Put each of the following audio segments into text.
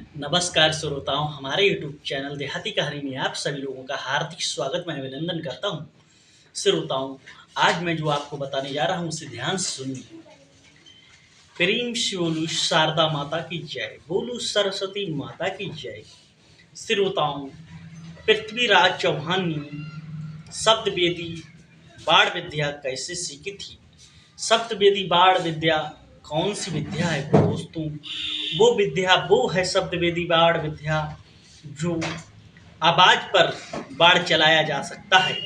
नमस्कार श्रोताओं, हमारे यूट्यूब चैनल देहाती कहानी में आप सभी लोगों का हार्दिक स्वागत मैं अभिनंदन करता हूं। श्रोताओं, आज मैं जो आपको बताने जा रहा हूं उसे ध्यान से सुनिए। प्रेम से बोलू शारदा माता की जय, बोलू सरस्वती माता की जय। श्रोताओं, पृथ्वीराज चौहान ने शब्द वेदी बाण विद्या कैसे सीखी थी? शब्द वेदी बाण विद्या कौन सी विद्या है दोस्तों? वो है शब्द वेदी बाण विद्या जो आवाज पर बाण चलाया जा सकता है।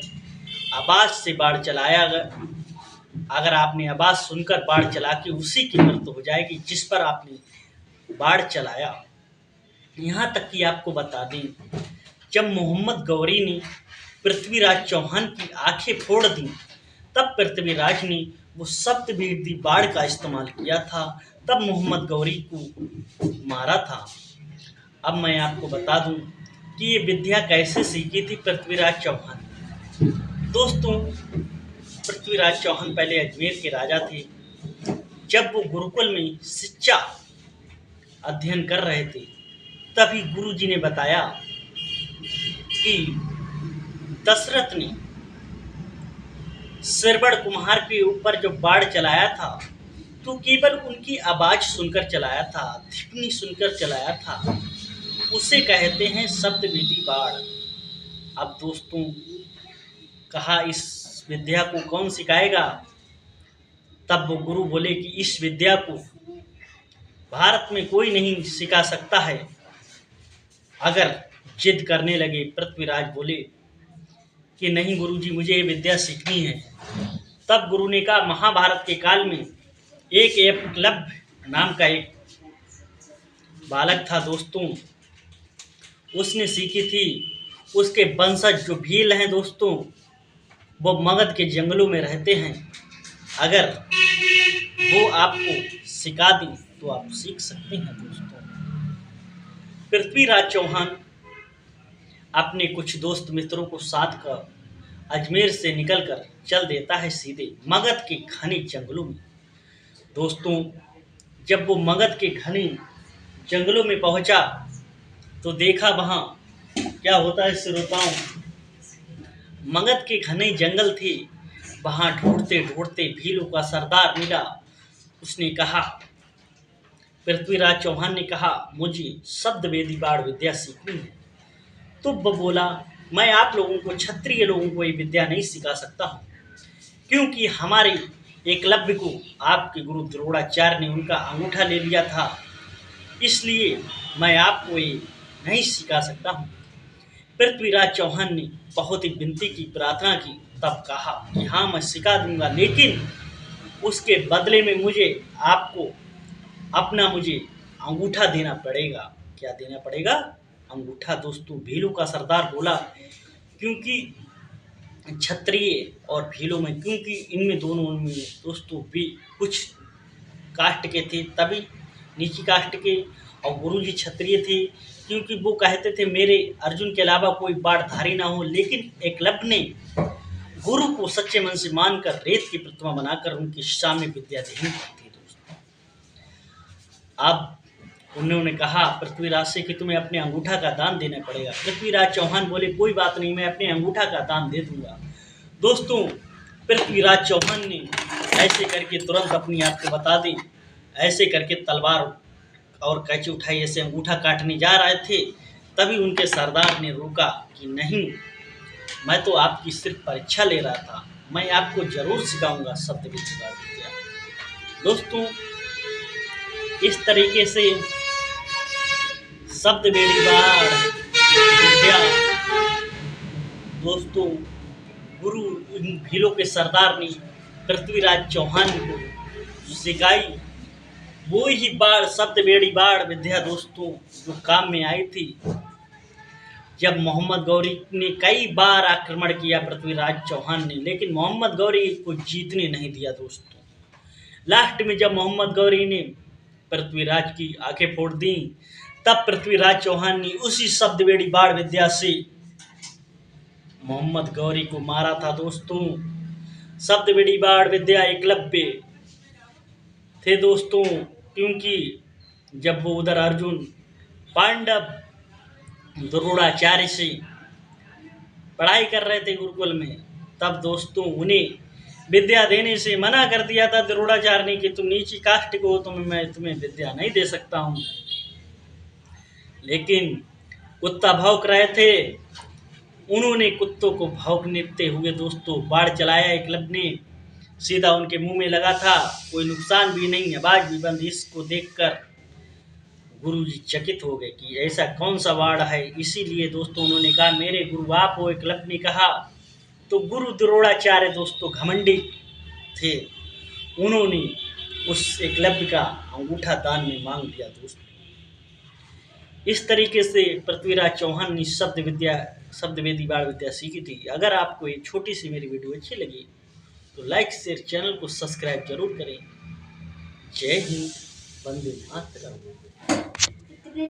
आवाज से बाण चलाया अगर आपने आवाज सुनकर बाण चला के उसी की मृत्यु हो जाएगी जिस पर आपने बाण चलाया। यहाँ तक कि आपको बता दें, जब मोहम्मद गौरी ने पृथ्वीराज चौहान की आंखें फोड़ दी तब पृथ्वीराज ने वो शब्द वेदी बाण का इस्तेमाल किया था, तब मोहम्मद गौरी को मारा था। अब मैं आपको बता दूं कि ये विद्या कैसे सीखी थी पृथ्वीराज चौहान ने। दोस्तों, पृथ्वीराज चौहान पहले अजमेर के राजा थे। जब वो गुरुकुल में शिक्षा अध्ययन कर रहे थे तभी गुरुजी ने बताया कि दशरथ ने श्रवण कुमार के ऊपर जो बाण चलाया था तो केवल उनकी आवाज सुनकर चलाया था, धिपनी सुनकर चलाया था। उसे कहते हैं शब्द वेदी बाण। अब दोस्तों, कहा इस विद्या को कौन सिखाएगा? तब वो गुरु बोले कि इस विद्या को भारत में कोई नहीं सिखा सकता है। अगर जिद करने लगे, पृथ्वीराज बोले कि नहीं गुरुजी, मुझे ये विद्या सीखनी है। तब गुरु ने कहा, महाभारत के काल में एक एकलव्य नाम का एक बालक था दोस्तों, उसने सीखी थी। उसके वंशज जो भील हैं दोस्तों, वो मगध के जंगलों में रहते हैं। अगर वो आपको सिखा दी तो आप सीख सकते हैं दोस्तों। पृथ्वीराज चौहान अपने कुछ दोस्त मित्रों को साथ कर अजमेर से निकलकर चल देता है सीधे मगध के घने जंगलों में। दोस्तों, जब वो मगध के घने जंगलों में पहुंचा तो देखा वहां क्या होता है श्रोताओं। मगध के घने जंगल थे, वहां ढूंढते ढूंढते भीलों का सरदार मिला। उसने कहा, पृथ्वीराज चौहान ने कहा, मुझे शब्द वेदी बाण विद्या सीखनी है। तो वो बोला, मैं आप लोगों को, क्षत्रिय लोगों को ये विद्या नहीं सिखा सकता हूँ, क्योंकि हमारे एकलव्य को आपके गुरु द्रोणाचार्य ने उनका अंगूठा ले लिया था, इसलिए मैं आपको ये नहीं सिखा सकता हूँ। पृथ्वीराज चौहान ने बहुत ही विनती की, प्रार्थना की, तब कहा कि हाँ मैं सिखा दूंगा, लेकिन उसके बदले में मुझे अंगूठा देना पड़ेगा। क्या देना पड़ेगा? अंगूठा। दोस्तों, भीलों का सरदार बोला, क्योंकि क्षत्रिय और भीलों में, क्योंकि इनमें दोनों में दोस्तों भी कुछ कास्ट के थे, तभी नीची कास्ट के, और गुरुजी क्षत्रिय थे, क्योंकि वो कहते थे मेरे अर्जुन के अलावा कोई बाणधारी ना हो। लेकिन एकलव्य ने गुरु को सच्चे मन से मानकर रेत की प्रतिमा बनाकर उनके सामने विद्या देनी पड़ती। दोस्तों, अब उन्होंने कहा पृथ्वीराज से कि तुम्हें अपने अंगूठा का दान देना पड़ेगा। पृथ्वीराज चौहान बोले, कोई बात नहीं, मैं अपने अंगूठा का दान दे दूंगा। दोस्तों, पृथ्वीराज चौहान ने ऐसे करके, तुरंत अपनी आपको बता दें, ऐसे करके तलवार और कैंची उठाई, ऐसे अंगूठा काटने जा रहे थे, तभी उनके सरदार ने रोका कि नहीं, मैं तो आपकी सिर्फ परीक्षा ले रहा था, मैं आपको जरूर सिखाऊंगा शब्द विद्या। दोस्तों, इस तरीके से शब्द वेदी बाण विद्या दोस्तों गुरु इन भीलों के सरदार ने पृथ्वीराज चौहान को सिखाई। वो ही बाण, शब्द वेदी बाण विद्या दोस्तों, जो काम में आई थी जब मोहम्मद गौरी ने कई बार आक्रमण किया पृथ्वीराज चौहान ने, लेकिन मोहम्मद गौरी को जीतने नहीं दिया। दोस्तों, लास्ट में जब मोहम्मद गौरी ने पृथ्वीराज की आंखें फोड़ दी, तब पृथ्वीराज चौहान ने उसी शब्द वेदी बाण विद्या से मोहम्मद गौरी को मारा था। दोस्तों, शब्द वेदी बाण विद्या एकलव्य थे दोस्तों, क्योंकि जब वो उधर अर्जुन पांडव द्रोणाचार्य से पढ़ाई कर रहे थे गुरुकुल में, तब दोस्तों उन्हें विद्या देने से मना कर दिया था द्रोणाचार्य ने कि तुम नीची कास्ट को हो, मैं तुम्हें विद्या नहीं दे सकता हूँ। लेकिन कुत्ता भौंक रहे थे, उन्होंने कुत्तों को भौंकते हुए दोस्तों बाढ़ चलाया। एकलव्य ने सीधा उनके मुंह में लगा था, कोई नुकसान भी नहीं, आवाज भी बंद। इसको देखकर गुरुजी चकित हो गए कि ऐसा कौन सा वार्ड है। इसीलिए दोस्तों उन्होंने कहा मेरे गुरु आप हो। एकलव्य ने कहा तो गुरु द्रोणाचार्य दोस्तों घमंडी थे, उन्होंने उस एकलव्य का अंगूठा दान में मांग दिया। दोस्तों इस तरीके से पृथ्वीराज चौहान ने शब्द वेदी बाण विद्या सीखी थी। अगर आपको ये छोटी सी मेरी वीडियो अच्छी लगी तो लाइक शेयर, चैनल को सब्सक्राइब जरूर करें। जय हिंद, वंदे मातरम।